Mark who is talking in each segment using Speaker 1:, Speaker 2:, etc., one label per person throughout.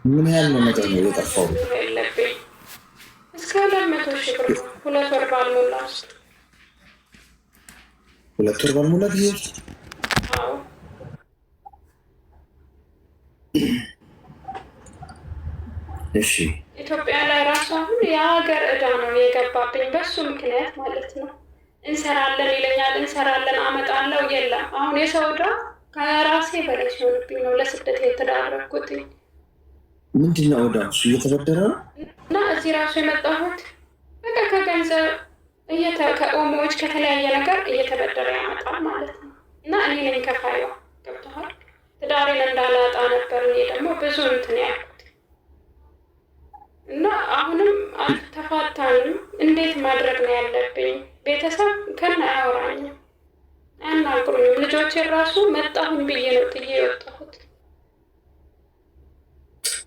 Speaker 1: ምን ያህል ነው መጠኑ የጠፋው?
Speaker 2: እስከ 200 ሺህ ብር 2 ወር ባልሞላ ውስጥ
Speaker 1: 2 ወር ባልሞላ ጊዜ ውስጥ። እሺ
Speaker 2: ኢትዮጵያ ላይ ራሱ አሁን የሀገር ዕዳ ነው የገባብኝ በሱ ምክንያት ማለት ነው። እንሰራለን ይለኛል፣ እንሰራለን አመጣለው የለም። አሁን የሰው ዕዳ ከራሴ በላይ ሲሆንብኝ ነው ለስደት የተዳረኩት።
Speaker 1: ምንድነው ዕዳ? እሱ እየተበደረ ነው
Speaker 2: እና እዚህ ራሱ የመጣሁት በቃ ከገንዘብ ከኦሞዎች ከተለያየ ነገር እየተበደረ ያመጣል ማለት ነው። እና እኔ ነኝ ከፋዩ። ገብተዋል። ትዳሬን እንዳላጣ ነበር እኔ ደግሞ ብዙ እንትን ያልኩት እና አሁንም አልተፋታንም። እንዴት ማድረግ ነው ያለብኝ? ቤተሰብ ከና አያወራኝም፣ አያናግሩኝም። ልጆቼ ራሱ መጣሁን ብዬ ነው ጥዬ የወጣሁት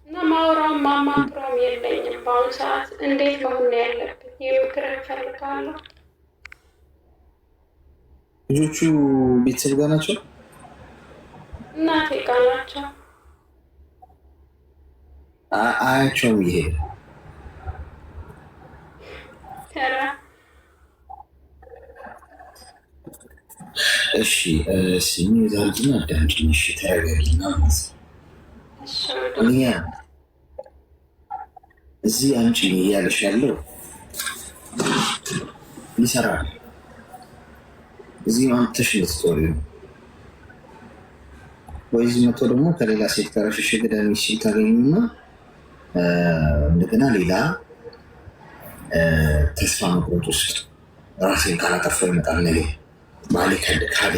Speaker 2: እና ማውራም ማማክራም የለኝም በአሁኑ ሰዓት። እንዴት መሆን ነው ያለብኝ? የምክር እፈልጋለሁ።
Speaker 1: ልጆቹ ቤተሰብ ጋር ናቸው?
Speaker 2: እናቴ ጋር ናቸው።
Speaker 1: አያቸውም ይሄ እሺ ስሚ ዛርጅና አዳምጪኝ። እሺ ተረጋጊና እኛ እዚህ አንቺ እያለሽ ያለው ይሰራል። እዚህ ማምተሽ ልትጦሪ ነው ወይ? እዚህ መጥቶ ደግሞ ከሌላ ሴት ጋር ሽሽ ገዳሚ ሲል ታገኙና እንደገና ሌላ ተስፋ መቁረጥ ውስጥ ራሴን ካላጠፋው ይመጣል ነገ ባሌ ካሌ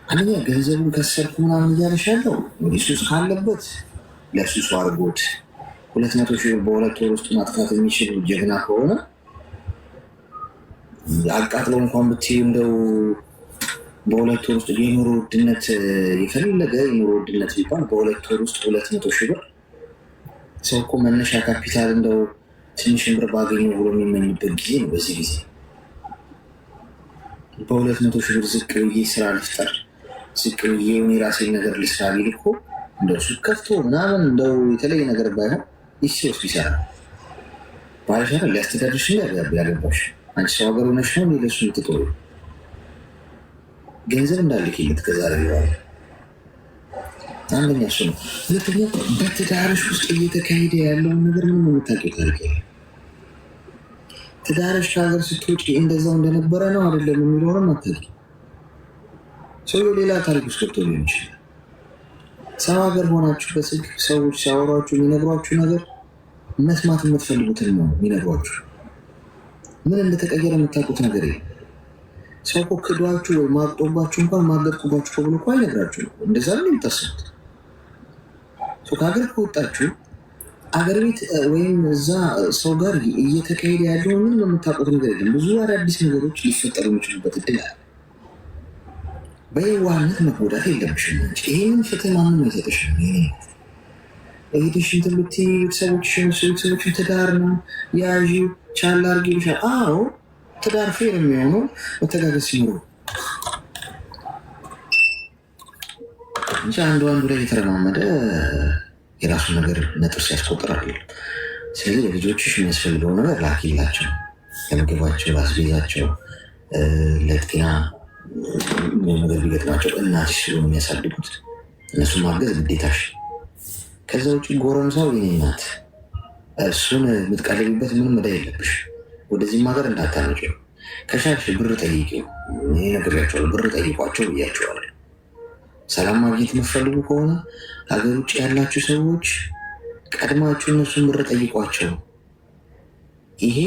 Speaker 1: አንደኛ ገንዘቡን ከሰርኩ ምናምን እያለሽ ያለው እንግዲህ ሱስ ካለበት ለሱሱ አድርጎት 200 ሺህ በ2 ወር ውስጥ ማጥፋት የሚችል ጀግና ከሆነ አቃጥለው እንኳን ብትይ እንደው በ2 ወር ውስጥ የኑሮ ውድነት የፈለገ የኑሮ ውድነት ቢባል በ2 ወር ውስጥ 200 ሺህ ብር ሰው እኮ መነሻ ካፒታል እንደው ትንሽ ብር ባገኘው ብሎ የሚመኝበት ጊዜ ነው። በዚህ ጊዜ በ200 ሺህ ብር ዝቅ ብዬ ስራ ልፍጠር፣ ዝቅ ብዬ የራሴን ነገር ልስራ ቢል እኮ እንደው ሱቅ ከፍቶ ምናምን እንደው የተለየ ነገር ባይሆን ይቺ ውስጥ ይሰራል። ባለሻለ ሊያስተዳድርሽ ያገባሽ አንቺ ሰው ሀገር ሆነሽ ነው ሌለሱ ምትጦሩ ገንዘብ እንዳልክለት ከዛሬ በኋላ አንደኛ እሱ ነው። ሁለተኛ በትዳርሽ ውስጥ እየተካሄደ ያለውን ነገር ምን የምታውቂው ታሪክ? ትዳርሽ ከሀገር ስትወጪ እንደዛው እንደነበረ ነው አይደለም የሚለውንም አታውቂ። ሰው ሌላ ታሪክ ውስጥ ገብቶ ሊሆን ይችላል። ሰው ሀገር ሆናችሁ በስልክ ሰዎች ሲያወሯችሁ የሚነግሯችሁ ነገር መስማት የምትፈልጉትን ነው የሚነግሯችሁ። ምን እንደተቀየረ የምታውቁት ነገር የለም። ሰው እኮ ክዷችሁ ወይ ማቅጦባችሁ እንኳን ማገጥኩባችሁ ተብሎ እኮ አይነግራችሁ ነው። እንደዛ ነው የምታስቡት። ከሀገር ከወጣችሁ አገር ቤት ወይም እዛ ሰው ጋር እየተካሄደ ያለው ምንም የምታውቁት ነገር የለም። ብዙ አዳዲስ ነገሮች ሊፈጠሩ የሚችሉበት እድል አለ። በየዋህነት መጎዳት የለብሽም እንጂ ይህንን ፍትህ ማንም አይሰጥሽም። ሄድሽን ትምህርት ቤተሰቦችን ትዳር ነው ያዥ ቻላ አርጊ ይልሻል። አዎ ትዳር ፌር የሚሆነው መተጋገዝ ሲኖሩ እንጂ አንዱ ላይ የተረማመደ የራሱ ነገር ነጥብ ሲያስቆጥራል። ስለዚህ ለልጆችሽ የሚያስፈልገው ነገር ላኪላቸው፣ ለምግባቸው፣ ለአስቤዛቸው፣ ለጤና ነገር ቢገጥማቸው እናትሽ ስለሆነ የሚያሳድጉት እነሱ ማገዝ ግዴታሽ። ከዛ ውጭ ጎረምሳው የኔ ናት እሱን የምትቀልቢበት ምንም ዕዳ የለብሽ። ወደዚህም ሀገር እንዳታመጪው። ከሻልሽ ብር ጠይቂው። ይሄ ነግሬያቸዋለሁ። ብር ጠይቋቸው ብያቸዋለሁ። ሰላም ማግኘት የምትፈልጉ ከሆነ ሀገር ውጭ ያላችሁ ሰዎች ቀድማችሁ እነሱን ብር ጠይቋቸው። ይሄ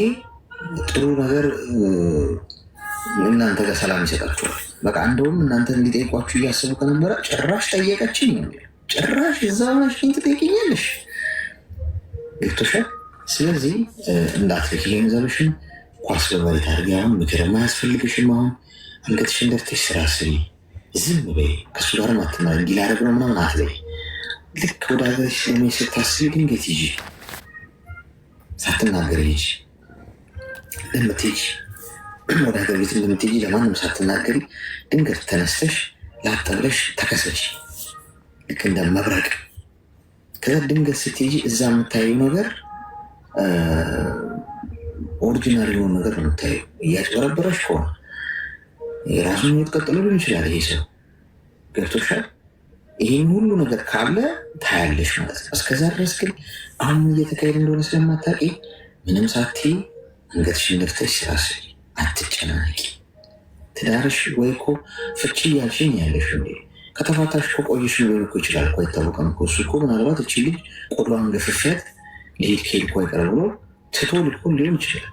Speaker 1: ጥሩ ነገር እናንተ ጋር ሰላም ይሰጣችኋል። በቃ እንደውም እናንተ እንዲጠይቋችሁ እያሰቡ ከነበረ ጭራሽ ጠየቀችኝ ነው። ጭራሽ እዛ ሆነሽኝ ትጠይቅኛለሽ። ገብቶሻል? ስለዚህ እንዳትልክ ገንዘብሽን ኳስ በመሬት አድርጊ። አሁን ምክር የማያስፈልግሽም። አሁን አንገትሽን ደፍተሽ ስራ ስሪ። ዝም በይ። ከእሱ ጋር ማትና እንዲህ ላደርግ ነው ምናምን አትበይ። ልክ ወደ ሀገርሽ ለመሄድ ስታስቢ ድንገት ሂጂ፣ ሳትናገሪ ሂጂ። እንደምትሄጂ ወደ ሀገር ቤት እንደምትሄጂ ለማንም ሳትናገሪ ድንገት ተነስተሽ ላጥ ብለሽ ተከሰች። ልክ እንደ መብረቅ ከዛ ድንገት ስትሄጂ እዛ የምታየው ነገር ኦሪጂናል የሆነ ነገር ነው የምታየው። እያጭበረበረሽ ከሆነ የራሱን ህይወት ቀጥሎ ሊሆን ይችላል ይሄ ሰው ገብቶሻል። ይህን ሁሉ ነገር ካለ ታያለሽ ማለት ነው። እስከዛ ድረስ ግን አሁን እየተካሄደ እንደሆነ ስለማታውቂ ምንም ሳትይ አንገትሽን ደፍተሽ ስራስቢ፣ አትጨናነቂ። ትዳርሽ ወይ እኮ ፍቺ እያልሽኝ ያለሽ እንዴ? ከተፋታሽ እኮ ቆይሽ ሊሆን እኮ ይችላል እኮ አይታወቅም እኮ። እሱ እኮ ምናልባት እቺ ልጅ ቆዳዋን ገፍፊያት ልሄድ ከሄድ እኮ አይቀር ብሎ ትቶ ልኮን ሊሆን ይችላል።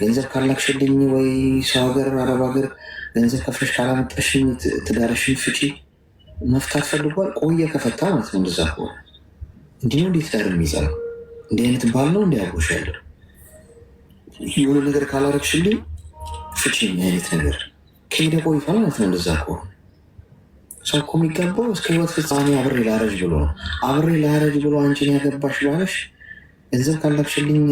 Speaker 1: ገንዘብ ካላክሽልኝ ወይ ሰው ሀገር አረብ ሀገር ገንዘብ ከፍለሽ ካላመጣሽኝ ትዳርሽን ፍቺ መፍታት ፈልጓል። ቆየ ከፈታ ማለት ነው። እንደዛ ከሆነ እንዲህ ነው እንዴት ትዳር የሚይዛል? እንዲህ አይነት ባል ነው እንዲያጎሽ ያለው። የሆነ ነገር ካላረግሽልኝ ፍቺኝ አይነት ነገር ከሄደ ቆይቷል ማለት ነው። እንደዛ ከሆነ ሰው እኮ የሚገባው እስከ ህይወት ፍጻሜ አብሬ ላረጅ ብሎ ነው። አብሬ ላረጅ ብሎ አንቺን ያገባሽ ባለሽ ገንዘብ ካላክሽልኝ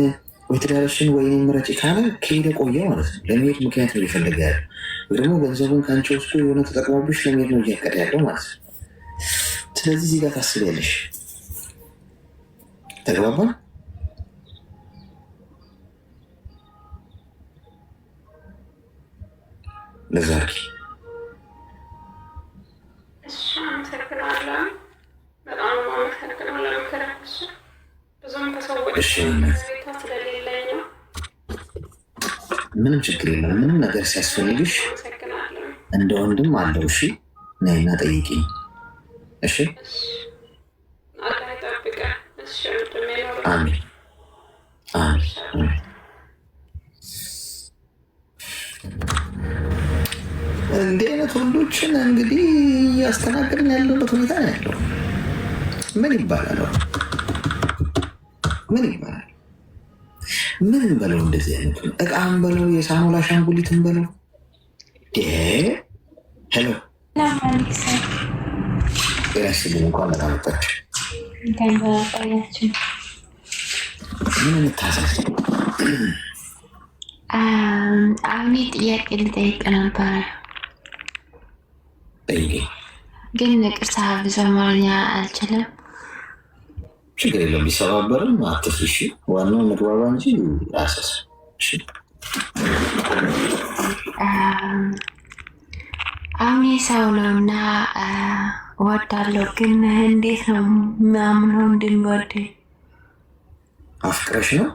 Speaker 1: ወይ ትዳርሽን ወይኔ ምረጭ ካለ ከሄደ ቆየ ማለት ነው። ለመሄድ ምክንያት ነው እየፈለገ ያለው፣ ወይ ደግሞ ገንዘቡን ከአንቺ ወስዶ የሆነ ተጠቅሞብሽ ለመሄድ ነው እያቀደ ያለው ማለት ነው። ስለዚህ እዚህ ጋር ታስቢያለሽ። ተግባባን? ለዛ አድርጊ። ምንም ችግር የለም። ምንም ነገር ሲያስፈልግሽ እንደ ወንድም አለው። እሺ ነይና ጠይቂኝ። እሺ አሜን አሜን። እንዲህ አይነት ወንዶችን እንግዲህ እያስተናገድን ያለበት ሁኔታ ነው ያለው። ምን ይባላል? ምን ይባላል? ምን በለው? እንደዚህ አይነቱ እቃም በለው፣ የሳሙላ አሻንጉሊትን በለው። ሄሎ ራስልን እንኳን መጣመጣች ምን እንታሳስ?
Speaker 3: አሁን ጥያቄ ልጠይቅ ነበረ ግን ቅርሳ ብዙ አማርኛ አልችልም።
Speaker 1: ችግር የለም ቢሰባበርም አትፍሺ። ዋናው መግባባ እንጂ አሰስ
Speaker 3: አሁን ሰው ነው እና እወዳለሁ፣ ግን እንዴት ነው ማምነው እንደሚወድ?
Speaker 1: አፍቅረሽ ነው?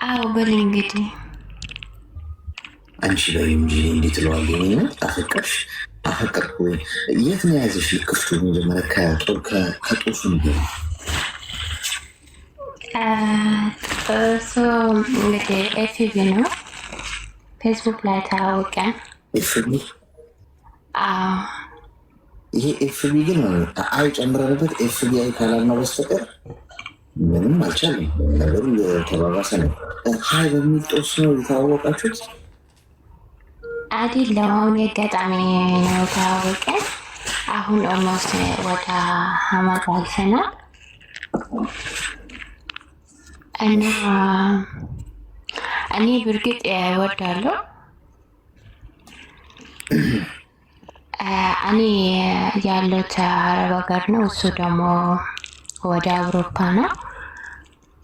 Speaker 3: አዎ በል እንግዲህ
Speaker 1: አንቺ በይ እንጂ እንዴት ለዋል አፈቀርሽ? አፈቀርኩ ወይ? የት ነው የያዘሽ? ልክፍቱ መጀመሪያ ከጦሱ ነገር
Speaker 3: እሱ እንግዲህ ኤፍቢ ነው፣ ፌስቡክ ላይ ተዋወቀን።
Speaker 1: ኤፍቢ? ይሄ ኤፍቢ ግን አይ ጨምረንበት ኤፍቢ አይ ካላልነው በስተቀር ምንም አልቻለም። ነገሩ የተባባሰ ነው። ሀይ በሚል ጦስ ነው የተዋወቃችሁት?
Speaker 3: አይደለም፣ አሁን የአጋጣሚ ነው ተዋወቀን። አሁን ኦልሞስት ወደ አመት አልፈናል እና እኔ በእርግጥ እወዳለሁ። እኔ ያለሁት አረብ ሀገር ነው፣ እሱ ደግሞ ወደ አውሮፓ ነው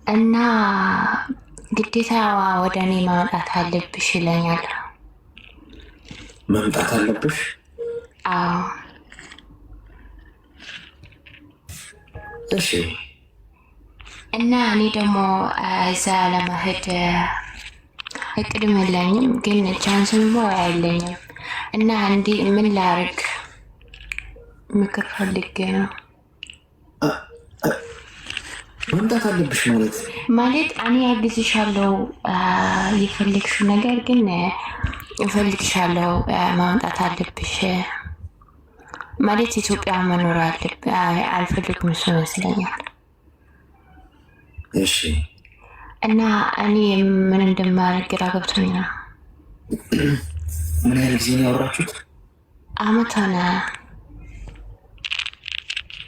Speaker 3: እና ግዴታ ወደ እኔ ማምጣት አለብሽ ይለኛል።
Speaker 1: መምጣት አለብሽ?
Speaker 3: አዎ።
Speaker 1: እሺ።
Speaker 3: እና እኔ ደግሞ እዛ ለመሄድ እቅድም የለኝም፣ ግን ቻንስም አይለኝም እና እንዲ ምን ላርግ ምክር ፈልጌ ነው።
Speaker 1: መምጣት አለብሽ ማለት
Speaker 3: እኔ አግዝሻለሁ የፈለግሽው ነገር ግን እፈልግሻለሁ ማምጣት አለብሽ ማለት ኢትዮጵያ መኖር አልፈልግም እሱ ይመስለኛል።
Speaker 1: እሺ።
Speaker 3: እና እኔ ምን እንደማደርግ ግራ ገብቶኝ ነው።
Speaker 1: ምን ያህል ጊዜ ነው ያወራችሁት?
Speaker 3: አመት ሆነ።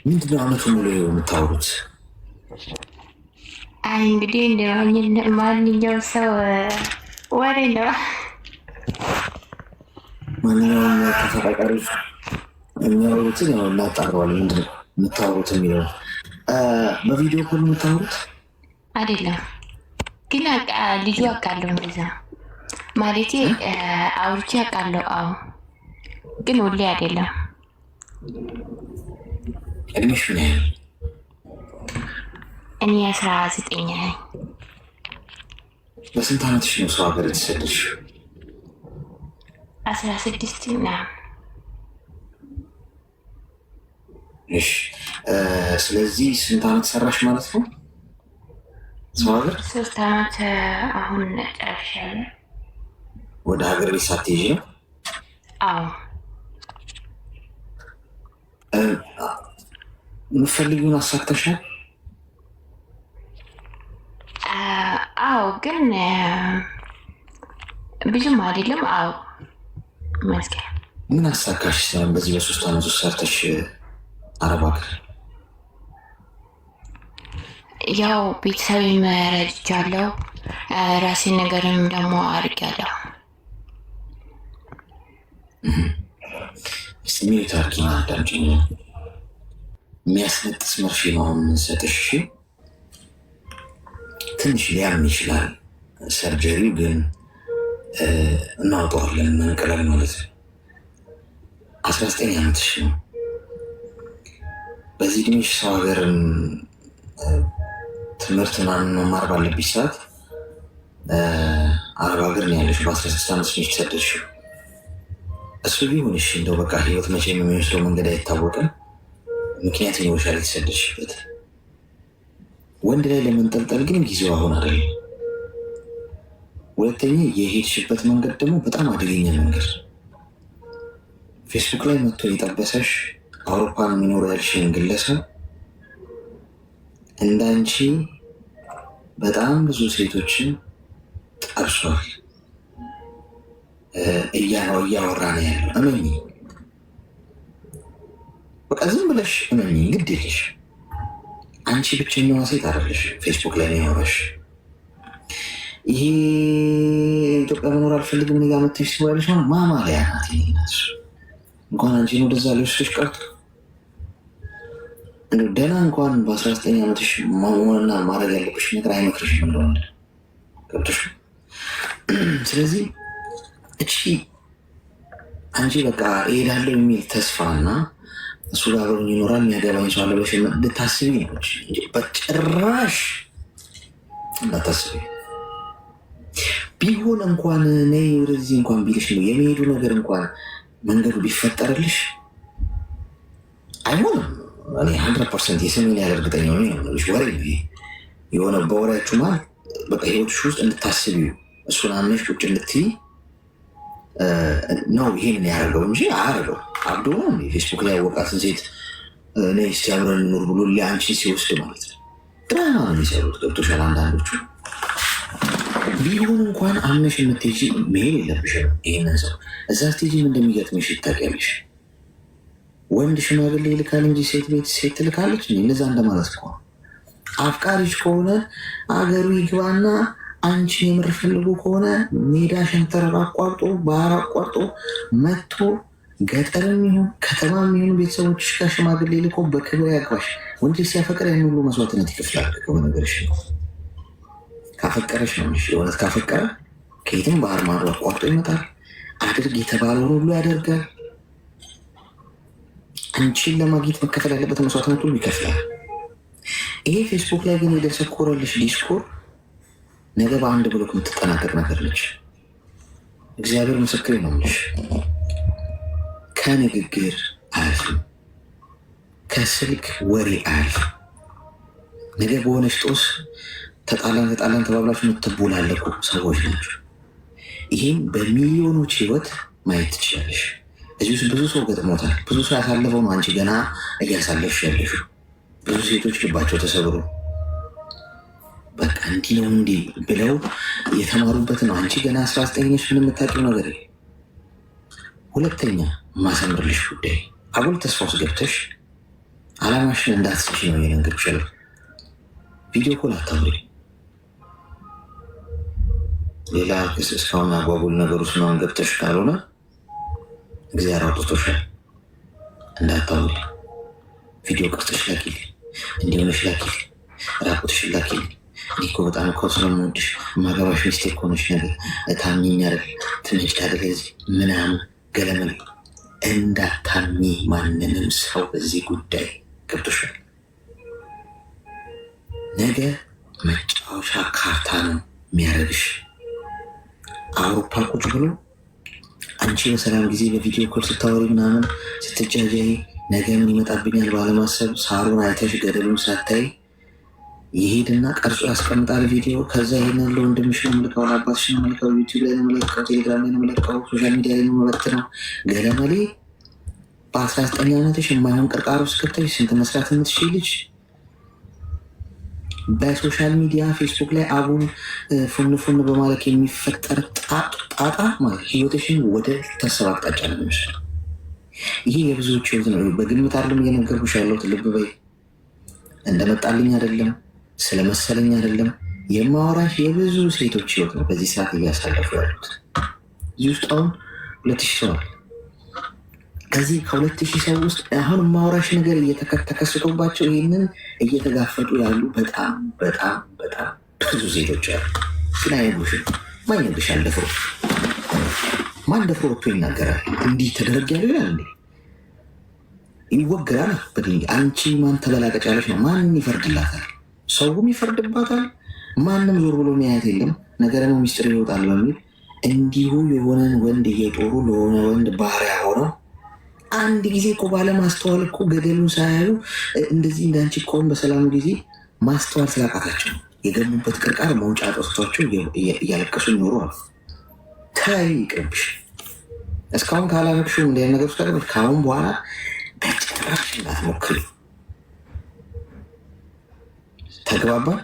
Speaker 1: ምንድን ነው አመቱ ሙሉ የምታወሩት?
Speaker 3: አይ እንግዲህ እንደ ማንኛውም ሰው ወሬ ነው።
Speaker 1: ማንኛውም ተፈቃቃሪዎች የሚያወሩትን ያው እናጣረዋለን። ምንድን ነው የምታወሩት የሚለው በቪዲዮ ኮል የምታወሩት
Speaker 3: አይደለም? ግን ልጁ አውቃለሁ እንደዛ ማለቴ አውርቼ አውቃለሁ። አዎ ግን ሁሌ አይደለም።
Speaker 1: እድሜሽ ምን ያህል?
Speaker 3: እኔ 19 ነኝ።
Speaker 1: በስንት ዓመትሽ ነው ሰው ሀገር የተሰደድሽ?
Speaker 3: 16 ና።
Speaker 1: እሺ ስለዚህ ስንት ዓመት ሰራሽ ማለት ነው ሰው ሀገር?
Speaker 3: 3 ዓመት አሁን ጨርሻለሁ።
Speaker 1: ወደ ሀገር ቤት ሳትሄጂ ነው?
Speaker 3: አዎ
Speaker 1: የምትፈልጊውን አሳክተሻል?
Speaker 3: አዎ ግን ብዙም አይደለም። አዎ መስኪያ
Speaker 1: ምን አሳካሽ? በዚህ በ3 ዓመት ውስጥ ሰርተሽ አረብ ሀገር?
Speaker 3: ያው ቤተሰብ ረድቻለሁ፣ ራሴን ነገርም ደግሞ አድርጊያለሁ።
Speaker 1: ስሜት አርኪና አዳምጪኝ። የሚያስነጥስ መርፌ ነው የምንሰጥሽ። ትንሽ ሊያም ይችላል ሰርጀሪ፣ ግን እናውጠዋለን። መንቀላል ማለት ነው። 19 ዓመትሽ ነው። በዚህ እድሜሽ ሰው ሀገርን ትምህርት ምናምን መማር ባለብሽ ሰዓት አረብ ሀገር ነው ያለሽ። በ16 ዓመት ነሽ የተሰደድሽው። እሱ ቢሆንሽ እንደው በቃ ህይወት መቼም የሚወስደው መንገድ አይታወቅም። ምክንያት ይኖርሻል የተሰደድሽበት። ወንድ ላይ ለመንጠልጠል ግን ጊዜው አሁን አይደለም። ሁለተኛ የሄድሽበት መንገድ ደግሞ በጣም አደገኛ መንገድ። ፌስቡክ ላይ መጥቶ የጠበሰሽ አውሮፓ ነው የሚኖሩ ያልሽን ግለሰብ እንዳንቺ በጣም ብዙ ሴቶችን ጠርሷል። እያወራ ነው ያለው። እመኚ፣ በቃ ዝም ብለሽ እመኚ። ግድ የለሽ። አንቺ ብቸኛዋ ሴት አይደለሽ ፌስቡክ ላይ ነው ያወራሽ። ይሄ ኢትዮጵያ መኖር አልፈልግም እኔ ጋር መጥተሽ ትባያለሽ። ማማለያ ናት ናት። እንኳን አንቺን ወደዛ ልወስድሽ ቀርቶ ደህና እንኳን በ19 ዓመትሽ መሆንና ማድረግ ያለብሽ ነገር አይመክርሽም እንደሆነ ገብቶሽ። ስለዚህ እቺ አንቺ በቃ እሄዳለሁ የሚል ተስፋና እሱ ጋር አብሮኝ ይኖራል የሚያገባኝ ሰው አለ ብለሽ ልታስቢ ነች እንጂ በጭራሽ እንዳታስቢ። ቢሆን እንኳን ነይ ወደዚህ እንኳን ቢልሽ ነው የሚሄዱ ነገር እንኳን መንገዱ ቢፈጠርልሽ አይሆንም። እኔ 100% የሰሜን ያለ እርግጠኛ ሆነ ወሬ የሆነ በወሬያችሁ ማለት በቃ ህይወትሽ ውስጥ እንድታስቢው እሱን አምነሽ ቁጭ እንድትይ ነው ይሄንን ያደርገው እንጂ አያደርገው። አብዶ ነው ፌስቡክ ላይ ያወቃትን ሴት እኔ እስቲ አብረን ኑር ብሎ ለአንቺን ሲወስድ ማለት ነው። ድራማ ነው የሚሰሩት። ገብቶሻል? አንዳንዶቹ ቢሆን እንኳን አምነሽ የምትሄጂ መሄድ የለብሽም። ይሄንን ሰው እዛ ስቴጅም እንደሚገጥምሽ ይታወቂያለሽ። ወንድ ሽማግሌ ይልካል እንጂ ሴት ቤት ሴት ትልካለች። እነዛ እንደማለት እኮ አፍቃሪች ከሆነ አገሩ ይግባና አንቺን የምር ፈልጎ ከሆነ ሜዳ ሸንተረር አቋርጦ ባህር አቋርጦ መጥቶ ገጠርም ይሁን ከተማም ይሁን ቤተሰቦችሽ ጋር ሽማግሌ ልኮ በክብር ያግባሽ። ወንድ ሲያፈቅር ያን ሁሉ መስዋዕትነት ይከፍላል። በነገርሽ ነው ካፈቀረሽ ነው እንጂ የእውነት ካፈቀረ ከየትም ባህር ማዶ አቋርጦ ይመጣል። አድርግ የተባለውን ሁሉ ያደርጋል። አንቺን ለማግኘት መከፈል ያለበት መስዋዕትነት ሁሉ ይከፍላል። ይሄ ፌስቡክ ላይ ግን የደሰኮረልሽ ዲስኮር ነገ በአንድ ብሎክ የምትጠናቀቅ ነገር ነች። እግዚአብሔር ምስክሬ ነው የምልሽ። ከንግግር አያልፍም፣ ከስልክ ወሬ አያልፍም። ነገ በሆነች ጦስ ተጣላን ተባብላችሁ የምትቦላለቁ ሰዎች ናቸው። ይህም በሚሊዮኖች ህይወት ማየት ትችላለሽ። እዚህ ውስጥ ብዙ ሰው ገጥሞታል። ብዙ ሰው ያሳለፈው ነው አንቺ ገና እያሳለፍሽ ያለሽ። ብዙ ሴቶች ልባቸው ተሰብሮ በቃ እንዲህ ነው እንዲህ ብለው የተማሩበት ነው። አንቺ ገና 19 ነሽ፣ ምንም የምታውቂው ነገር የለም። ሁለተኛ የማሰምርልሽ ጉዳይ አጉል ተስፋ ውስጥ ገብተሽ አላማሽን እንዳትስሽ ነው የነገርኩሽ። ቪዲዮ ኮል አታውሪ። ሌላ እስካሁን አጓጉል ነገር ውስጥ ነው ገብተሽ ካልሆነ እግዚአብሔር አውጥቶሻል። እንዳታውሪ። ቪዲዮ ቀርተሽ ላኪልኝ። እንዲሆነሽ ላኪ ራቁትሽ ላኪ እኮ በጣም እኮ ስለምወድሽ ማገባሽ ሚስቴ እኮ ነሽ ነገር ታምኚኝ አይደል ትንሽ ታደለ ምናምን ገለመል እንዳታምኚ ማንንም ሰው በዚህ ጉዳይ ገብቶሻል። ነገ መጫወቻ ካርታ ነው የሚያደርግሽ። አውሮፓ ቁጭ ብሎ አንቺ በሰላም ጊዜ በቪዲዮ ኮል ስታወሪ ምናምን ስትጃጃይ ነገ ምን ይመጣብኛል ባለማሰብ ሳሩን አይተሽ ገደሉን ሳታይ ይሄድና ቀርጾ ያስቀምጣል ቪዲዮ። ከዛ ይሄን ያለው ወንድምሽ ነው የምልከው፣ አባትሽ ነው የምልከው፣ ዩቲዩብ ላይ ነው የምልከው፣ ቴሌግራም ላይ ነው የምልከው፣ ሶሻል ሚዲያ ላይ ነው የምበትነው። ገለመሌ በ19 ዓመትሽ የማይሆን ቅርቃር ውስጥ ከተሽ ስንት መስራት የምትችል ልጅ በሶሻል ሚዲያ ፌስቡክ ላይ አቡን ፉን በማለት የሚፈጠር ጣጣ ማለት ህይወትሽን ወደ ተሰብ አቅጣጫ ነው የሚወስደው። ይሄ የብዙዎች ህይወት ነው። በግምት አይደለም እየነገርኩሽ ያለሁት። ልብ በይ። እንደመጣልኝ አይደለም ስለመሰለኝ አይደለም የማወራሽ የብዙ ሴቶች ህይወት ነው በዚህ ሰዓት እያሳለፉ ያሉት። እዚህ ውስጥ አሁን 2000 ሰው አለ። ከዚህ ከ2000 ሰው ውስጥ አሁን ማውራሽ ነገር ተከስቶባቸው ይህንን እየተጋፈጡ ያሉ በጣም በጣም በጣም ብዙ ሴቶች አሉ። ግን አይነግሩሽም። ማን ይነግርሻል? ደፍሮ ማን ደፍሮ ወጥቶ ይናገራል? እንዲህ ተደረግ ያለው ይላል እንዴ? ይወግራል። አንቺ ማን ተበላቀጫለች ነው? ማን ይፈርድላታል? ሰውም ይፈርድባታል። ማንም ዞር ብሎ የሚያየት የለም። ነገር ነው ሚስጥር ይወጣል በሚል እንዲሁ የሆነን ወንድ እየጦሩ ለሆነ ወንድ ባሪያ ሆነው አንድ ጊዜ እኮ ባለማስተዋል እኮ ገደሉን ሳያዩ እንደዚህ እንዳንቺ እኮን በሰላሙ ጊዜ ማስተዋል ስላቃታቸው የገቡበት ቅርቃር መውጫ ጠስቷቸው እያለቀሱ ይኖሩ አሉ። ተይ ይቅርብሽ። እስካሁን ካላረግሽው እንደ ነገር ውስጥ ቀርበሽ ከአሁን በኋላ በጭራሽ እንዳትሞክሪ። ተግባባን?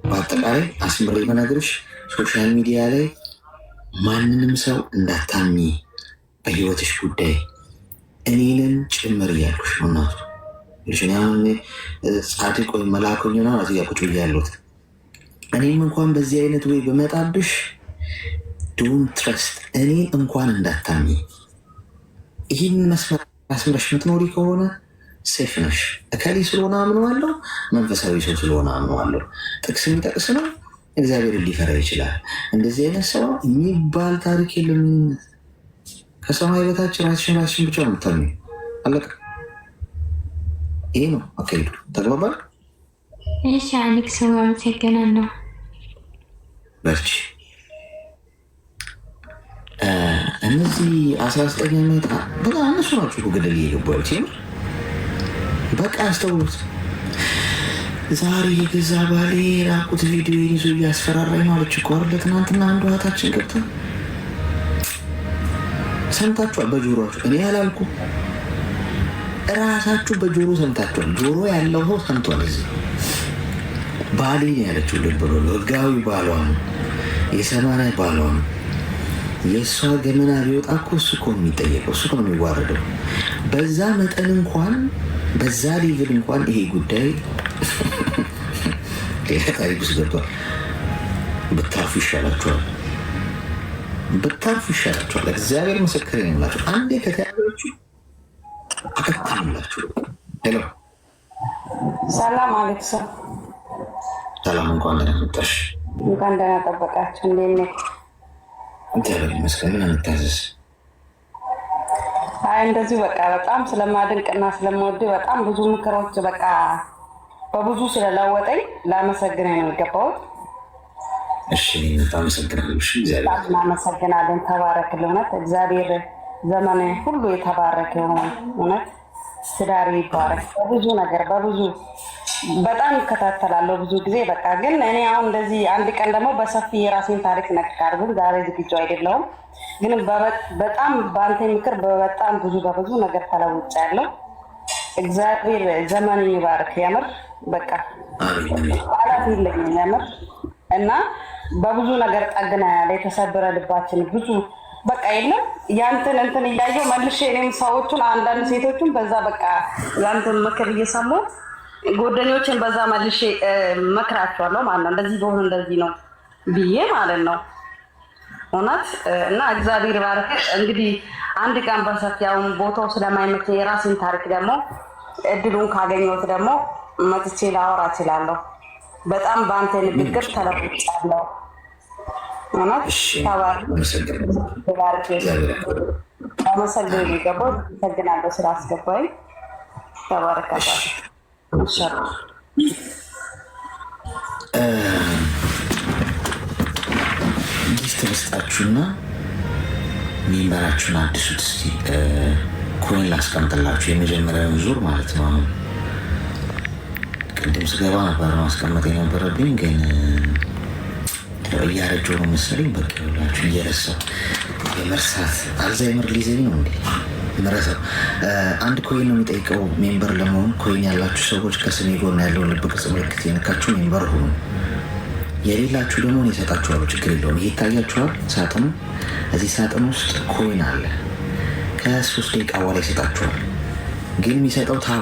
Speaker 1: በአጠቃላይ አስምሬ በነገርሽ ሶሻል ሚዲያ ላይ ማንንም ሰው እንዳታሚ በህይወትሽ ጉዳይ እኔንም ጭምር እያልኩሽ ነው። እናቱ ልሽሁን ጻድቅ ወይም መላኮኝ ነው እዚያ ቁጭ ብዬ ያለሁት። እኔም እንኳን በዚህ አይነት ወይ በመጣብሽ ዶንት ትረስት እኔን እንኳን እንዳታሚ። ይህን መስመር አስምረሽ ምትኖሪ ከሆነ ሴፍ ነሽ። እከሌ ስለሆነ አምነዋለሁ፣ መንፈሳዊ ሰው ስለሆነ አምነዋለሁ፣ ጥቅስ የሚጠቅስ ነው፣ እግዚአብሔር ሊፈራ ይችላል፣ እንደዚህ አይነት ሰው የሚባል ታሪክ የለም። ከሰማይ በታች ራስሽን ብቻ ነው የምታምኚው። አለቀ። ይሄ ነው አካሄዱ። ተግባባል?
Speaker 3: እሺ አሌክስ፣ አመሰግናለሁ።
Speaker 1: በርቺ። እነዚህ 19 ዓመት በጣም እነሱ ናቸው ገደል እየገቡ ያሉት። በቃ ያስተውሉት። ዛሬ የገዛ ባሌ ራቁት ቪዲዮ ይዞ እያስፈራራኝ ነው አለች እኮ አይደለ? ትናንትና አንዱ እህታችን ገብታ ሰምታችኋል በጆሮችሁ። እኔ ያላልኩ እራሳችሁ በጆሮ ሰምታችኋል። ጆሮ ያለው ሰው ሰምቷል። እዚህ ባሌ ያለችው ልብ ብሎ ህጋዊ ባሏ ነው፣ የሰማንያ ባሏ ነው። የእሷ ገመና ቢወጣ እኮ እሱ እኮ ነው የሚጠየቀው፣ እሱ እኮ ነው የሚዋረደው። በዛ መጠን እንኳን በዛ ሌቭል እንኳን ይሄ ጉዳይ ሌላ ታሪክ ውስጥ ገብቷል። ብታርፉ ይሻላችኋል፣ ብታርፉ ይሻላችኋል። እግዚአብሔር ምስክር ነው የምላችሁ። አንዴ ከተያዘች አከታምላችሁ። ሄሎ
Speaker 4: ሰላም አሌክስ።
Speaker 1: ሰላም፣ እንኳን ደህና መጣሽ።
Speaker 4: እንኳን ደህና ጠበቃችሁ። እንዴት ነህ?
Speaker 1: እግዚአብሔር ይመስገን። ምን እንታዘዝ?
Speaker 4: አይ እንደዚሁ በቃ በጣም ስለማድንቅና ስለምወድ በጣም ብዙ ምክሮች በቃ በብዙ ስለለወጠኝ ላመሰግነኝ ነው የገባሁት።
Speaker 1: እሺ በጣም አመሰግናለሁ። እሺ እግዚአብሔር
Speaker 4: እናመሰግናለን። ተባረክልህ። እውነት እግዚአብሔር ዘመን ሁሉ የተባረከ ይሁን። እውነት ትዳር ይባረክ። በብዙ ነገር በብዙ በጣም እከታተላለሁ ብዙ ጊዜ በቃ ግን እኔ አሁን እንደዚህ አንድ ቀን ደግሞ በሰፊ የራሴን ታሪክ ነግሬሃለሁ። ግን ዛሬ ዝግጁ አይደለሁም። ግን በጣም በአንተ ምክር በጣም በብዙ ነገር ተለውጫለሁ። እግዚአብሔር ዘመን ይባርክ። የምር በቃ ቃላት የለኝም የምር እና በብዙ ነገር ጠግና ያለ የተሰበረ ልባችን ብዙ በቃ የለም ያንተን እንትን እያየሁ መልሼ እኔም ሰዎቹን አንዳንድ ሴቶችን በዛ በቃ ያንተን ምክር እየሰሙ ጓደኞችን በዛ መልሼ መክራቸዋለሁ ማለት ነው። እንደዚህ በሆነ እንደዚህ ነው ብዬ ማለት ነው። እውነት እና እግዚአብሔር ባረክ። እንግዲህ አንድ ቀን በሰፊያውን ቦታው ስለማይመቸኝ የራሴን ታሪክ ደግሞ እድሉን ካገኘሁት ደግሞ መጥቼ ላወራ እችላለሁ። በጣም በአንተ ንግግር ተለውጫለሁ። እውነት አመሰግን የሚገባው አመሰግናለሁ ስላስገባኝ። ተባረካባ
Speaker 1: ጊፍት ልስጣችሁና ሜምበራችሁን አድሱት። እስኪ ኮይን ላስቀምጥላችሁ የመጀመሪያውን ዙር ማለት ነው። አሁን ቅድም ስገባ ነበር ማስቀመጥ የነበረብኝ ግን እያረጀው ነው መሰለኝ። በቃ ሁላችሁ እየረሳው የመርሳት አልዛይመር ሊዘኝ ነው እንዴ ምረሰው። አንድ ኮይን ነው የሚጠይቀው ሜምበር ለመሆን። ኮይን ያላችሁ ሰዎች ከስሜ ጎን ያለውን ልብ ቅርጽ ምልክት የነካችሁ ሜምበር ሁኑ። የሌላችሁ ደግሞ እሰጣችኋለሁ፣ ችግር የለውም። ይሄ ይታያችኋል ሳጥኑ። እዚህ ሳጥን ውስጥ ኮይን አለ። ከ3 ደቂቃ በኋላ ይሰጣችኋል። ግን የሚሰጠው ታብ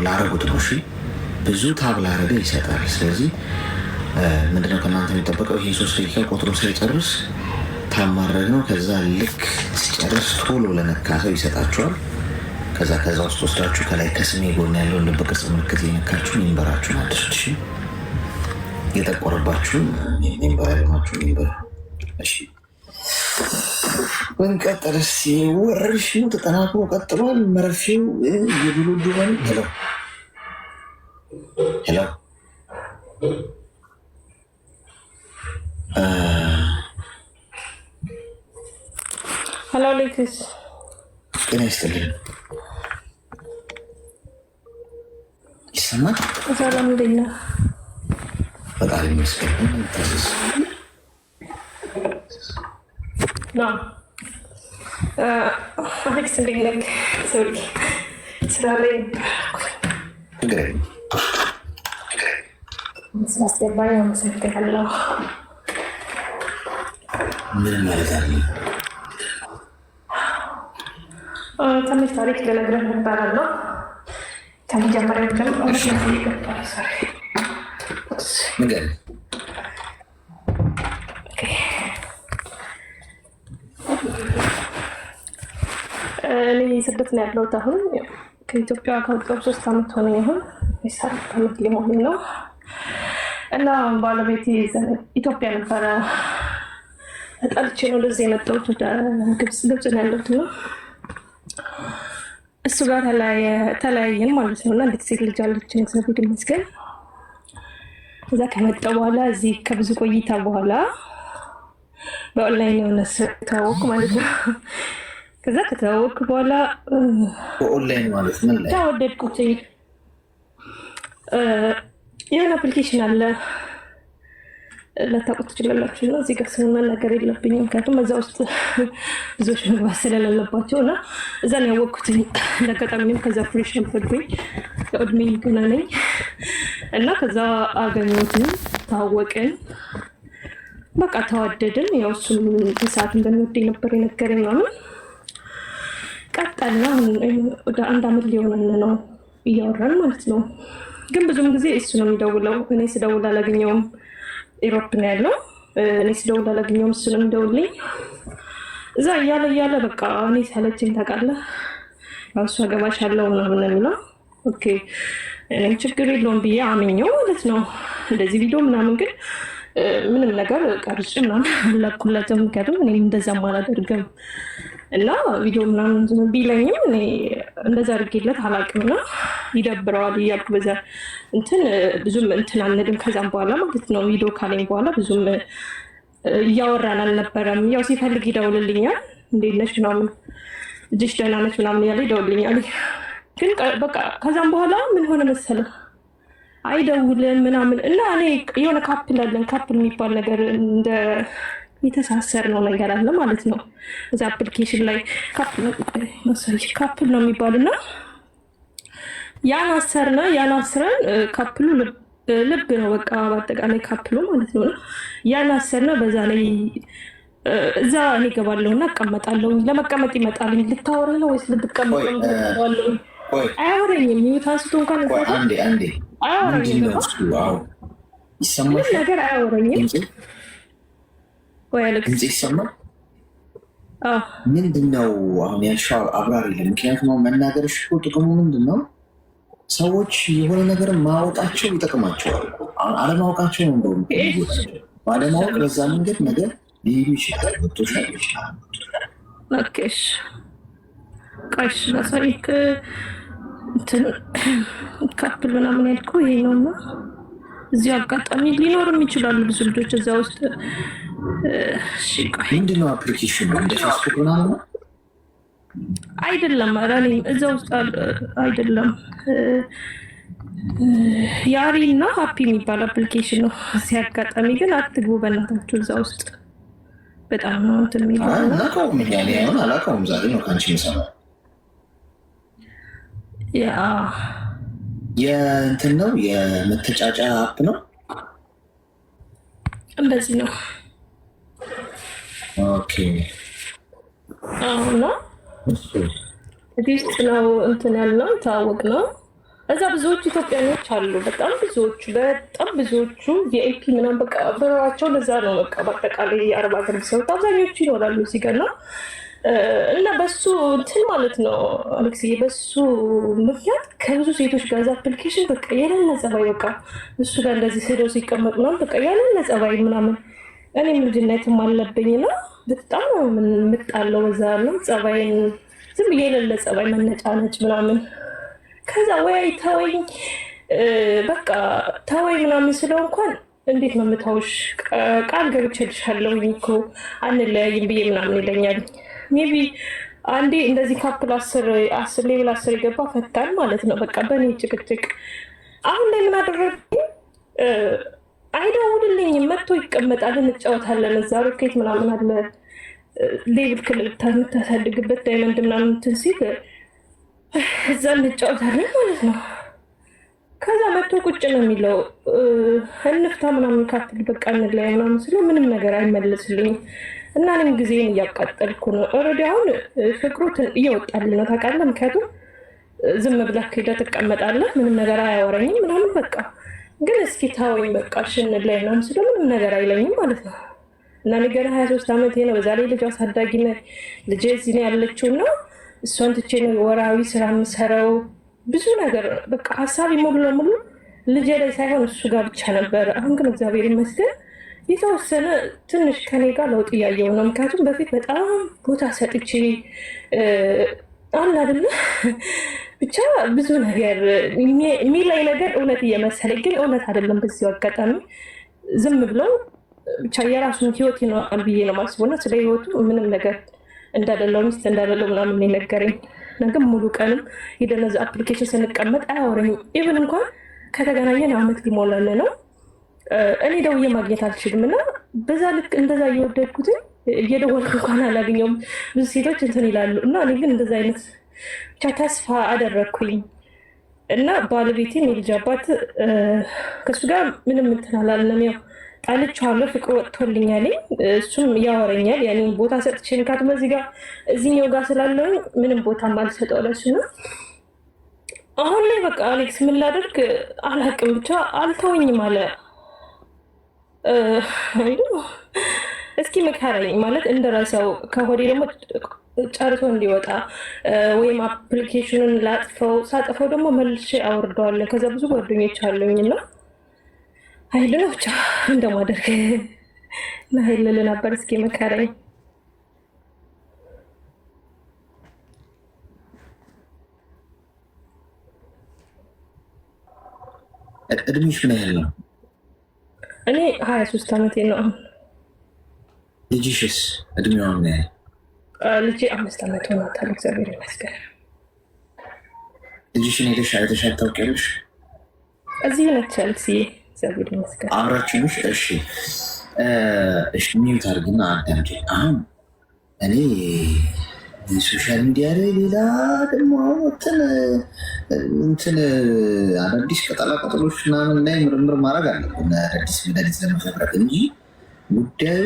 Speaker 1: ላረጉት ነው። እሺ ብዙ ታብ ላረገ ይሰጣል። ስለዚህ ምንድነው ከእናንተ የሚጠበቀው? ይሄ 3 ደቂቃ ቁጥሩ ሳይጨርስ ታብ ማድረግ ነው። ከዛ ልክ ሲጨርስ ቶሎ ለነካ ሰው ይሰጣችኋል። ከዛ ውስጥ ወስዳችሁ ከላይ ከስሜ ጎን ያለውን ልብ ቅርጽ ምልክት የነካችሁ ሜምበራችሁን አድሱት። እሺ የጠቆረባችሁን ሜምበር ያለማችሁ ሜምበር። እሺ እንቀጥል። ወረርሽኙ ተጠናክሮ ቀጥሏል። መረፌው የብሉ ዱባን ሄሎ
Speaker 5: ሄሎ ሌክስ
Speaker 1: ጤና ይስጥልን። ይሰማል?
Speaker 5: ሰላም እንዴት ነህ?
Speaker 1: በጣም ይመስገን። ታዘዝ
Speaker 5: ና አሌክስ እንዴት ነህ? ሶሪ ስራ ላይ ስላስገባኝ አመሰግናለሁ።
Speaker 1: ምን ማለት አለ?
Speaker 5: ትንሽ ታሪክ ልነግርህ ነበረ ነው ከመጀመሪያ ጀምሮ
Speaker 1: ንገረኝ።
Speaker 5: እኔ ስደት ነው ያለሁት። አሁን ከኢትዮጵያ ከወጣሁ 3 ዓመት ሆነኝ። አሁን የሰራት ዓመት ሊሞላኝ ነው እና ባለቤቴ ኢትዮጵያ ነበረ። ጠልቼ ነው ለዚህ የመጣሁት። ወደ ግብጽ ነው ያለሁት ነው እሱ ጋር ተለያየን ማለት ነው። እና እንዴት ሴት ልጅ አለችኝ እግዚአብሔር ይመስገን። እዛ ከመጣሁ በኋላ እዚህ ከብዙ ቆይታ በኋላ በኦንላይን የሆነ ተዋወቅኩ ማለት ነው። ከዛ ከተዋወቅኩ በኋላ
Speaker 1: በኦንላይን ማለት ምን ላይ
Speaker 5: ተወደድኩት። የሆነ አፕሊኬሽን አለ ላታውቁት ትችላላችሁ። እና እዚህ ጋር ስም መናገር የለብኝም ምክንያቱም እዛ ውስጥ ብዙዎች መግባት ስለሌለባቸው እና እዛ ነው ያወቅኩትኝ። እንዳጋጣሚም ከዛ ፍሬሽ ነበርኩኝ፣ እድሜ ገና ነኝ እና ከዛ አገኘሁትን፣ ታወቅን፣ በቃ ተዋደድን። ያው እሱም በሰዓት እንደሚወደኝ ነበር የነገረኝ ምናምን። ቀጠልና ወደ 1 ዓመት ሊሆነን ነው እያወራን ማለት ነው። ግን ብዙም ጊዜ እሱ ነው የሚደውለው። እኔ ስደውል አላገኘውም። ኢሮፕ ነው ያለው። እኔ ስደውል አላገኘውም፣ እሱ ነው የሚደውልኝ። እዛ እያለ በቃ እኔ ሰለችኝ ታውቃለህ። ያው እሱ አገባሻለሁ ምናምን ነው የሚለው። ኦኬ እኔም ችግር የለውም ብዬ አመኘው ማለት ነው። እንደዚህ ቪዲዮ ምናምን ግን ምንም ነገር ቀርጬ ምናምን አላኩላትም፣ ምክንያቱም እኔ እንደዛም አላደርግም እና ቪዲዮ ምናምን ቢለኝም እኔ እንደዛ አድርጌለት አላውቅምና ይደብረዋል እያልኩ በዛ ብዙም አንልም። ከዛም በኋላ ማለት ነው ቪዲዮ ካለኝ በኋላ ብዙም እያወራን አልነበረም። ያው ሲፈልግ ይደውልልኛል፣ እንዴት ነሽ ምናምን፣ እጅሽ ደህና ነች ምናምን እያለ ይደውልልኛል። ግን በቃ ከዛም በኋላ ምን ሆነ መሰለህ አይደውልም ምናምን እና እኔ የሆነ ካፕል አለን፣ ካፕል የሚባል ነገር እንደ የተሳሰር ነው ነገር አለ ማለት ነው። እዛ አፕሊኬሽን ላይ ካፕል ነው የሚባልና ያን አስረን ካፕሉ ልብ ነው በቃ በአጠቃላይ ካፕሉ ማለት ነው። ያን አሰርና በዛ ላይ እዛ እኔ እገባለሁ እና እቀመጣለሁ። ለመቀመጥ ይመጣልኝ። ልታወራ ነው ወይስ ልትቀመጥ ነው? አያወራኝም። ሚዩት አንስቶ እንኳን
Speaker 1: አንዴ
Speaker 5: አያወራኝም።
Speaker 1: ይሰማል
Speaker 5: ነገር አያወራኝም።
Speaker 1: ድምፅ ይሰማል? ምንድን ነው አሁን ያልሽው? አብራሪ። ምክንያቱም መናገርሽ እኮ ጥቅሙ ምንድን ነው? ሰዎች የሆነ ነገር ማወቃቸው ይጠቅማቸዋል። አለማወቃቸው ነው እንደውም ባለማወቅ በዛ መንገድ ነገር ሊሄዱ ይችላል። ወጥቶሻል
Speaker 5: ኦኬሽ ቃሽ ላሳይክ እንትን ካፕል ምናምን ያልኩህ ይሄ ነውና እዚህ አጋጣሚ ሊኖርም ይችላሉ ብዙ ልጆች እዛ ውስጥ።
Speaker 1: ምንድነው አፕሊኬሽኑ? እንደ ፌስቡክ ምናምን ነው
Speaker 5: አይደለም? አራኒ እዛ ውስጥ አይደለም። ያሪ እና ሃፒ የሚባል አፕሊኬሽን ነው። እዚህ አጋጣሚ ግን አትግቡ በእናታችሁ እዛ ውስጥ በጣም ነው እንትን የሚለው
Speaker 1: አላውቀውም። ያኔ አሁን አላውቀውም። ዛሬ ነው ከአንቺ የምሰማው።
Speaker 5: ያ
Speaker 1: የእንትን ነው የመተጫጫ አፕ ነው።
Speaker 5: እንደዚህ ነው።
Speaker 1: ኦኬ
Speaker 5: አሁን እዚህ ውስጥ ነው እንትን ያለው ታወቅ ነው። እዛ ብዙዎቹ ኢትዮጵያኖች አሉ። በጣም ብዙዎቹ የኤፒ ምናምን በቃ በራቸው ለዛ ነው በቃ በአጠቃላይ የአረብ ሀገር ሰዎች አብዛኞቹ ይኖራሉ እዚህ ጋር ነው። እና በሱ እንትን ማለት ነው አሌክስዬ፣ በሱ ምክንያት ከብዙ ሴቶች ጋር አፕሊኬሽን በቃ የሌለ ጸባይ በቃ እሱ ጋር እንደዚህ ሄደው ሲቀመጡ ምናምን በቃ የሌለ ጸባይ ምናምን እኔም ልጅነትም አለብኝ እና በጣም የምጣለው በዛ ነው ጸባይን ዝም የሌለ ጸባይ መነጫነጭ ምናምን። ከዛ ወይ ተወኝ በቃ ተወኝ ምናምን ስለው እንኳን እንዴት ነው የምታውሽ ቃል ገብቼልሻለሁ እኮ አንለያይም ብዬ ምናምን ይለኛል። ሜቢ አንዴ እንደዚህ ካፕል 10 ሌቭል 10 የገባ ፈታን ማለት ነው በቃ በእኔ ጭቅጭቅ። አሁን ላይ ምን አደረግኝ? አይደውልልኝም፣ መጥቶ ይቀመጣል፣ እንጫወታለን። እዛ ሮኬት ምናምን አለ ሌቭል ክልል የምታሳድግበት ዳይመንድ ምናምን እንትን ሲል እዛ እንጫወታለን ማለት ነው። ከዛ መጥቶ ቁጭ ነው የሚለው እንፍታ ምናምን ካፕል በቃ እንለያ ምናምን ስለ ምንም ነገር አይመለስልኝም። እና እኔም ጊዜን እያቃጠልኩ ነው። ኦልሬዲ አሁን ፍቅሩትን እየወጣልኝ ነው ታውቃለህ። ምክንያቱም ዝም ብለህ ሄደህ ትቀመጣለህ፣ ምንም ነገር አያወራኝም ምናምን በቃ ግን እስኪ ታወኝ በቃ እንለያ ምናምን ስለ ምንም ነገር አይለኝም ማለት ነው። እና እኔ ገና 23 ዓመቴ ነው። በዛ ላይ ልጅ አሳዳጊ ነኝ። ልጄ እዚህ ነው ያለችው እና እሷን ትቼ ነው ወራዊ ስራ የምሰራው። ብዙ ነገር በቃ ሀሳቢ ሙሉ ለሙሉ ልጄ ላይ ሳይሆን እሱ ጋር ብቻ ነበረ። አሁን ግን እግዚአብሔር ይመስገን የተወሰነ ትንሽ ከኔ ጋር ለውጥ እያየው ነው። ምክንያቱም በፊት በጣም ቦታ ሰጥቼ አለ አይደለ ብቻ ብዙ ነገር የሚላይ ነገር እውነት እየመሰለኝ ግን እውነት አይደለም። በዚሁ አጋጣሚ ዝም ብለው ብቻ የራሱን ህይወት ይኖራል ብዬ ነው የማስበው እና ስለ ህይወቱ ምንም ነገር እንዳደለው ሚስት እንዳደለው ምናምን የነገረኝ ግን ሙሉ ቀንም የደነዘ አፕሊኬሽን ስንቀመጥ አያወረኝም። ኢቭን እንኳን ከተገናኘን ዓመት ሊሞላን ነው። እኔ ደውዬ ማግኘት አልችልም እና በዛ ልክ እንደዛ እየወደድኩትን እየደወልኩ እንኳን አላገኘውም። ብዙ ሴቶች እንትን ይላሉ እና እኔ ግን እንደዛ አይነት ብቻ ተስፋ አደረግኩኝ እና ባለቤቴን የልጅ አባት ከእሱ ጋር ምንም እንትን አላልንም። ያው ጣልቼዋለሁ፣ ፍቅር ወጥቶልኛል። እሱም ያወረኛል ያኔ ቦታ ሰጥቼ ምክንያቱም እዚህ ጋር እዚህኛው ጋር ስላለውኝ ምንም ቦታ አልሰጠው ለሱ ነው። አሁን ላይ በቃ አሌክስ ምን ላደርግ አላውቅም፣ ብቻ አልተወኝም አለ። እስኪ ምከረኝ ማለት እንደረሰው ከሆዴ ደግሞ ጨርሶ እንዲወጣ ወይም አፕሊኬሽኑን ላጥፈው፣ ሳጥፈው ደግሞ መልሼ አወርደዋለን። ከዛ ብዙ ጓደኞች አሉኝ እና ሀይል ነው ብቻ እንደማደርግ እና ሀይል ልነበር። እስኪ ምከረኝ።
Speaker 1: እድሜሽ ምን ያህል ነው?
Speaker 5: እኔ 23 ዓመቴ ነው አሁን።
Speaker 1: ልጅሽስ እድሜዋ ምን ያህል?
Speaker 5: ልጄ 5 ዓመት ሆኗታል። እግዚአብሔር ይመስገን።
Speaker 1: ልጅሽን ሄደሽ አይተሻት ታውቂያለሽ?
Speaker 5: እዚህ ነች ቸልሲ። እግዚአብሔር ይመስገን።
Speaker 1: አብራችሁ ነሽ? እሺ ሚዩት አድርግና አዳምጪ። አሁን እኔ ሶሻል ሚዲያ ላይ ሌላ ደግሞ እንትን አዳዲስ ቀጠላቀጠሎች ምናምን ላይ ምርምር ማድረግ አለብን አዳዲስ መድኃኒት ለመፈብረቅ እንጂ ጉዳዩ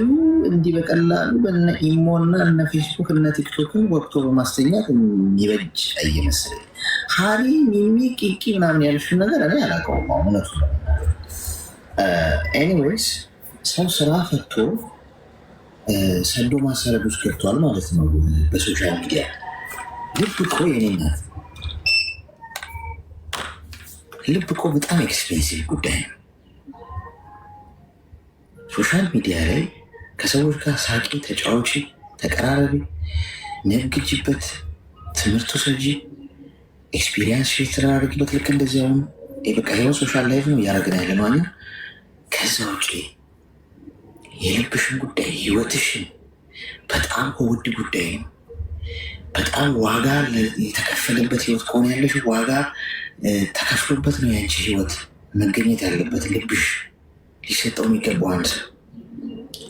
Speaker 1: እንዲህ በቀላሉ በነ ኢሞ እና እነ ፌስቡክ እነ ቲክቶክን ወቅቶ በማስተኛት የሚበጅ አይመስለኝ። ሀሪ ሚሚ ቂቂ ምናምን ያልሽው ነገር እኔ አላውቀውም እውነቱ ነው። ኤኒዌይስ ሰው ስራ ፈቶ ሰዶ ማሰረድ ውስጥ ገብቷል ማለት ነው በሶሻል ሚዲያ። ልብ እኮ የኔ ናት ልብ እኮ በጣም ኤክስፔንሲቭ ጉዳይ ነው። ሶሻል ሚዲያ ላይ ከሰዎች ጋር ሳቂ፣ ተጫዋች፣ ተቀራረቢ፣ ነግጅበት፣ ትምህርቱ ሰጂ፣ ኤክስፒሪየንስ ሼር ተደራረግበት። ልክ እንደዚህ አሁን በቃ ይኸው ሶሻል ላይፍ ነው እያደረግን ያለ ነው። ከዛ ውጭ የልብሽን ጉዳይ ህይወትሽን በጣም ውድ ጉዳይ ነው። በጣም ዋጋ የተከፈለበት ህይወት ከሆነ ያለሽ ዋጋ ተከፍሎበት ነው ያንቺ ህይወት መገኘት ያለበት። ልብሽ ሊሰጠው የሚገባው አንድ ሰው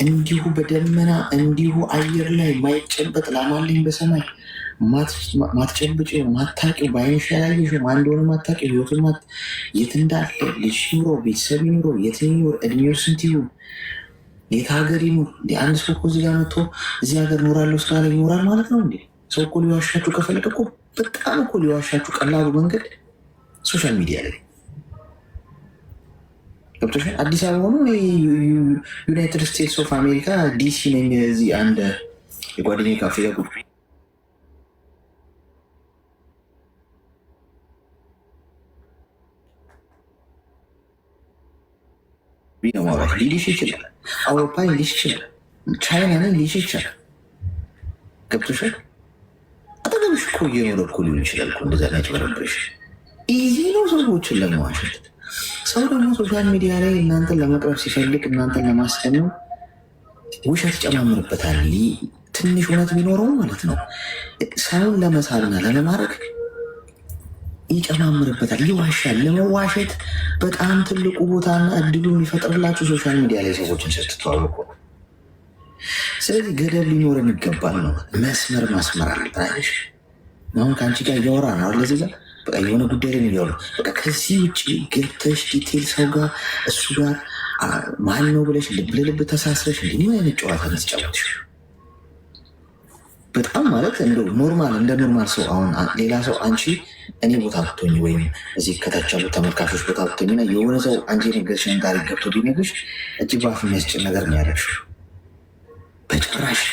Speaker 1: እንዲሁ በደመና እንዲሁ አየር ላይ ማይጨበጥ ላማለኝ በሰማይ ማትጨብጭው ማታቂው በአይንሽ ያላየሽው ማን እንደሆነ ማታቂው ህይወቱን የት እንዳለ ልጅ ኑሮ ቤተሰብ ኑሮ የት ይኑር እድሜው ስንት ይሁን የት ሀገር ይኑር። አንድ ሰው እኮ እዚህ ጋር መጥቶ እዚህ ሀገር ኖራለሁ እስካለ ይኖራል ማለት ነው እንዴ? ሰው እኮ ሊዋሻችሁ ከፈለገ እኮ በጣም እኮ ሊዋሻችሁ ቀላሉ መንገድ ሶሻል ሚዲያ ላይ ገብቶሻል። አዲስ አበባ ሆኖ ዩናይትድ ስቴትስ ኦፍ አሜሪካ ዲሲ ነኝ። እዚህ አንድ የጓደኛ ካፌ ጋር ቁጭ ሊልሽ ይችላል። አውሮፓ ሊልሽ ይችላል። ቻይና ነኝ ሊልሽ ይችላል። ገብቶሻል። አጠገብሽ እኮ እየኖረ እኮ ሊሆን ይችላል እኮ እንደዛ ያጭበረብርሽ። ኢዚ ነው ሰዎችን ለመዋሸት። ሰው ደግሞ ሶሻል ሚዲያ ላይ እናንተን ለመቅረብ ሲፈልግ እናንተን ለማስቀመም ውሸት ይጨማምርበታል። ትንሽ እውነት ቢኖረው ማለት ነው ሰውን ለመሳልና ለመማረክ ይጨማምርበታል፣ ይዋሻል። ለመዋሸት በጣም ትልቁ ቦታና እድሉ የሚፈጥርላችሁ ሶሻል ሚዲያ ላይ ሰዎችን ስትተዋወቁ። ስለዚህ ገደብ ሊኖረን ይገባል ነው። መስመር ማስመር አለብሽ። አሁን ከአንቺ ጋር እያወራ ነው ለዚህ ጋር በቃ የሆነ ጉዳይ ላይ የሚያወሩ በቃ ከዚህ ውጭ ገብተሽ ዲቴል ሰው ጋር እሱ ጋር ማን ነው ብለሽ ልብ ለልብ ተሳስረሽ እንዲ ምን አይነት ጨዋታ ነስጫወትሽ? በጣም ማለት እንደ ኖርማል እንደ ኖርማል ሰው አሁን ሌላ ሰው አንቺ እኔ ቦታ ብትሆኝ ወይም እዚህ ከታች ያሉ ተመልካቾች ቦታ ብትሆኝና የሆነ ሰው አንቺ ነገርሽን ጋር ገብቶ ቢነግርሽ እጅግ ባፍ የሚያስጭን ነገር ነው ያለሽው። በጭራሽ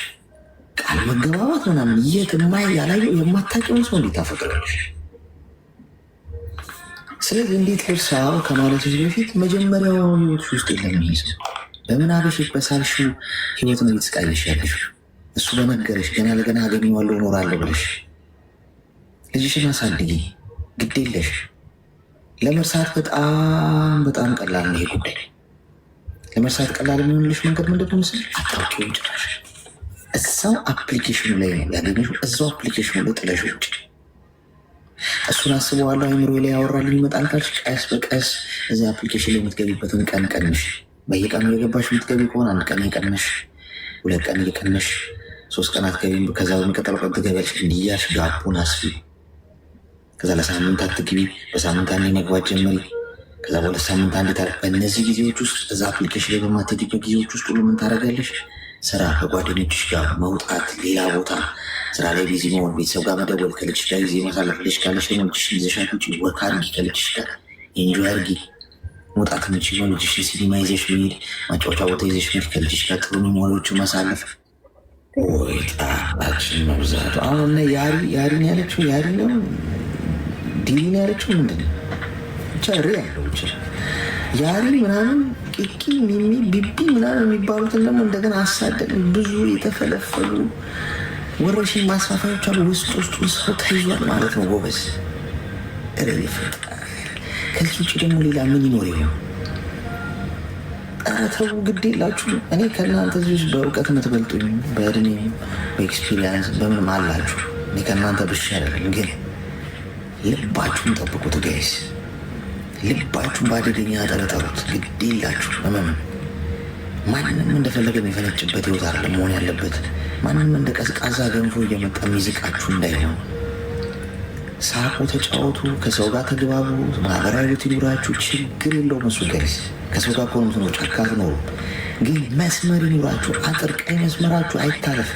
Speaker 1: ቃል መገባባት ምናምን የት ያላየው የማታውቂውን ሰው እንዴት ታፈቅራለሽ? ስለዚህ እንዴት ልርሳው ከማለትሽ በፊት መጀመሪያው ህይወትሽ ውስጥ የለሚይዝ በምናብሽ በሳልሽው ህይወት ነው እየተስቃየሽ ያለሽ። እሱ በነገረሽ ገና ለገና አገኘዋለሁ እኖራለሁ ብለሽ ልጅሽን አሳድጊ፣ ግድ የለሽ። ለመርሳት በጣም በጣም ቀላል ነው ይሄ ጉዳይ። ለመርሳት ቀላል የሚሆንልሽ መንገድ ምንድን ነው መሰለሽ? አታውቂውም ጭራሽ። እዛው አፕሊኬሽኑ ላይ ነው ያገኘሽው፣ እዛው አፕሊኬሽኑ ላይ ጥለሽ ውጭ። እሱን አስበዋለሁ አይምሮ ላይ ያወራልኝ ይመጣል ካልሽ ቀስ በቀስ እዚህ አፕሊኬሽን ላይ የምትገቢበትን ቀን ቀንሽ። በየቀኑ የገባሽ የምትገቢ ከሆነ አንድ ቀን የቀነሽ፣ 2 ቀን እየቀነሽ፣ 3 ቀናት ገቢ፣ ከዛ በሚቀጥለው ቀን ትገቢያለሽ። እንዲያሽ ጋፑን አስፊ። ከዛ ለሳምንት አትግቢ፣ በሳምንት አንዴ መግባት ጀመሪ። ከዛ በ2 ሳምንት አንዴ ታረግ። በእነዚህ ጊዜዎች ውስጥ እዛ አፕሊኬሽን ላይ በማትሄጂበት ጊዜዎች ውስጥ ሁሉ ምን ታደርጋለሽ? ስራ፣ ከጓደኞችሽ ጋር መውጣት፣ ሌላ ቦታ ስራ ላይ ቢዚ መሆን፣ ቤተሰብ ጋር መደወል፣ ከልጅሽ ጋር ጊዜ ማሳለፍ። ልጅ ካለሽ ደግሞ ልጅሽ ይዘሻት ውጪ፣ ወክ አድርጊ፣ ከልጅሽ ጋር ኤንጆይ አድርጊ። መውጣት የምችለው ልጅሽ ሲኒማ ይዘሽ መሄድ፣ ማጫወቻ ቦታ ይዘሽ መሄድ፣ ከልጅሽ ጋር ጥሩ ሜሞሪዎችን ማሳለፍ። ወይ ጣጣችን መብዛቱ። አሁን ያሪን ያለችው ያሪ ነው ዲሊን ያለችው ምንድን ነው ብቻ ሪ ያለው ብቻ ያሪ ምናምን ቂቂ ሚሚ ቢቢ ምናምን የሚባሉትን ደግሞ እንደገና አሳደን ብዙ የተፈለፈሉ ወረሽኝ ማስፋፋዮች አሉ። ውስጡ ሰው ተይዟል ማለት ነው ጎበዝ። ከዚህ ውጭ ደግሞ ሌላ ምን ይኖር ይሆን? ኧረ ተው ግድ የላችሁ። እኔ ከእናንተ ልጆች በእውቀት የምትበልጡኝ በእድሜ በኤክስፒሪየንስ በምንም አላችሁ። እኔ ከእናንተ ብሻ አይደለም፣ ግን ልባችሁን ጠብቁት ጋይስ። ልባችሁን በአደገኛ ጠረጠሩት። ግድ የላችሁ በመምን ማንም እንደፈለገ የሚፈነጭበት ህይወት አይደለም መሆን ያለበት። ማንም እንደ ቀዝቃዛ ገንፎ እየመጣ የሚዝቃችሁ እንዳይሆን። ሳቁ፣ ተጫወቱ፣ ከሰው ጋር ተግባቡ፣ ማህበራዊ ህይወት ይኑራችሁ። ችግር የለውም እሱ ጋይስ። ከሰው ጋር ከሆኑ ትኖሩ ጫካ ትኖሩ፣ ግን መስመር ይኑራችሁ። አጥር ቀይ መስመራችሁ አይታለፍ።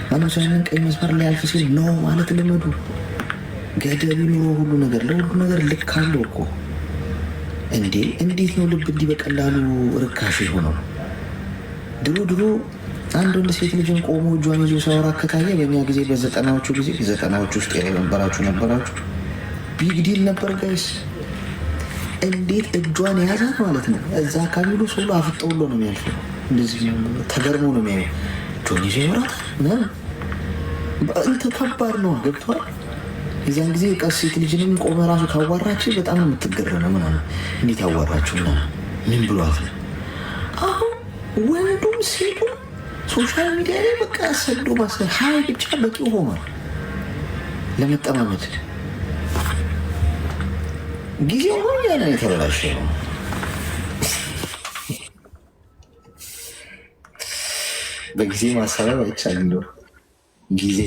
Speaker 1: ማንም ሰው ያንን ቀይ መስመር ላይ ያልፍ ሲል ነው ማለት ልመዱ። ገደብ ይኑሮ ሁሉ ነገር ለሁሉ ነገር ልክ አለው እኮ እንዴ! እንዴት ነው ልብ እንዲህ በቀላሉ ርካሽ የሆነው? ድሮ አንድ ወንድ ሴት ልጅን ቆሞ እጇን ይዞ ሲያወራ ከታየ በእኛ ጊዜ በዘጠናዎቹ ውስጥ ነበራችሁ ቢግ ዲል ነበር ጋይስ። እንዴት እጇን የያዛት ማለት ነው። እዛ አካባቢ ሁሉ ሰው አፍጠው ሁሉ ነው የሚያልፈው። እንደዚህ ተገርሞ ነው የሚያዩ እጇን ይዞ ይወራታል ምናምን እንትን ከባድ ነው። ገብቷል። የዛን ጊዜ ሴት ልጅንም ቆመ ራሱ ካዋራች በጣም ነው የምትገረመው። ምናምን እንዴት ያዋራችሁ እና ምን ብሏት ነው። አሁን ወንዱም ሴቱም ሶሻል ሚዲያ ላይ በቃ ሰዶ ማሰ ሀይ ብቻ በቂ ሆኗል ለመጠማመድ። ጊዜው ነው ያለ የተበላሸ ነው በጊዜ ማሰብ አይቻልም ጊዜ